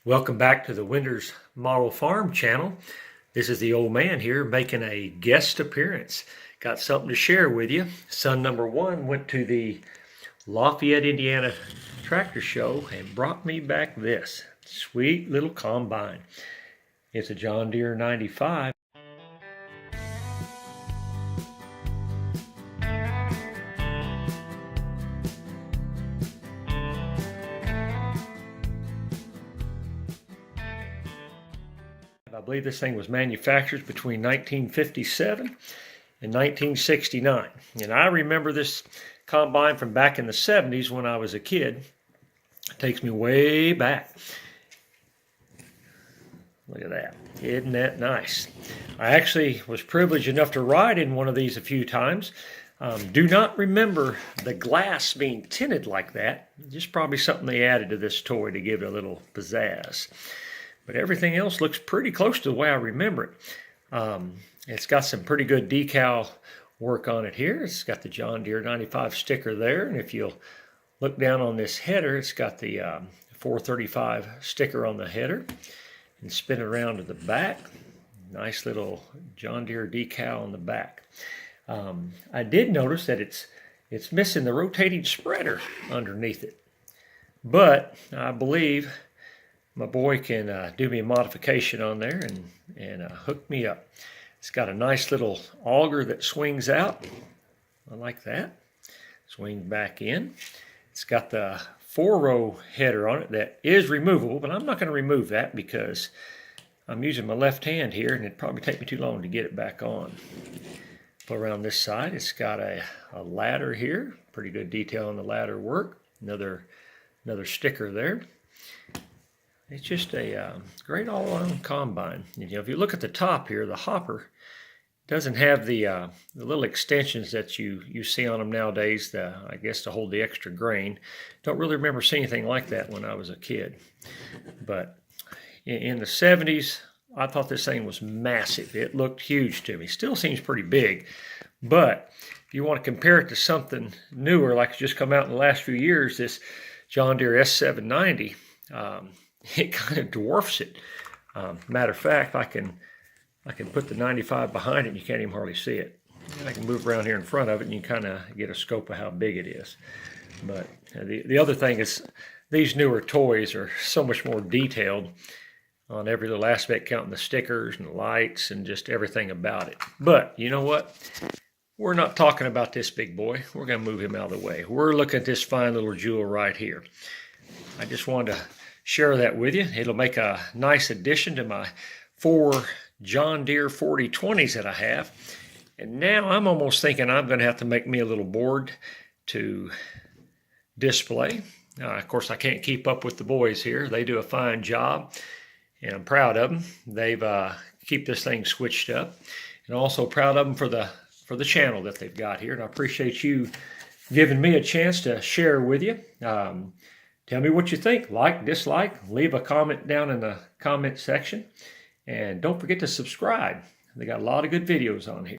Welcome back to the Winters Model Farm channel. This is the old man here making a guest appearance. Got something to share with you. Son number one went to the Lafayette, Indiana tractor show and brought me back this sweet little combine. It's a John Deere 95. I believe this thing was manufactured between 1957 and 1969. And I remember this combine from back in the 70s when I was a kid. It takes me way back. Look at that. Isn't that nice? I actually was privileged enough to ride in one of these a few times. Do not remember the glass being tinted like that. Just probably something they added to this toy to give it a little pizzazz. But everything else looks pretty close to the way I remember it. It's got some pretty good decal work on it here. It's got the John Deere 95 sticker there. And if you'll look down on this header, it's got the 435 sticker on the header. And spin it around to the back. Nice little John Deere decal on the back. I did notice that it's missing the rotating spreader underneath it. But I believe my boy can do me a modification on there and hook me up. It's got a nice little auger that swings out. I like that. Swing back in. It's got the 4-row header on it that is removable, but I'm not going to remove that because I'm using my left hand here and it'd probably take me too long to get it back on. Pull around this side. It's got a ladder here. Pretty good detail on the ladder work. Another sticker there. It's just a great all-around combine. You know, if you look at the top here, the hopper doesn't have the little extensions that you see on them nowadays, I guess to hold the extra grain. Don't really remember seeing anything like that when I was a kid. But in the 70s, I thought this thing was massive. It looked huge to me. Still seems pretty big. But if you want to compare it to something newer, like it's just come out in the last few years, this John Deere S790, it kind of dwarfs it. Matter of fact, I can put the 95 behind it and you can't even hardly see it. And I can move around here in front of it and you kind of get a scope of how big it is. But the other thing is these newer toys are so much more detailed on every little aspect, counting the stickers and the lights and just everything about it. But you know what? We're not talking about this big boy. We're going to move him out of the way. We're looking at this fine little jewel right here. I just wanted to share that with you. It'll make a nice addition to my 4 John Deere 4020s that I have. And now I'm almost thinking I'm going to have to make me a little board to display. Of course, I can't keep up with the boys here. They do a fine job, and I'm proud of them. They've keep this thing switched up, and also proud of them for the channel that they've got here. And I appreciate you giving me a chance to share with you. Tell me what you think. Like, dislike, leave a comment down in the comment section. And don't forget to subscribe. They got a lot of good videos on here.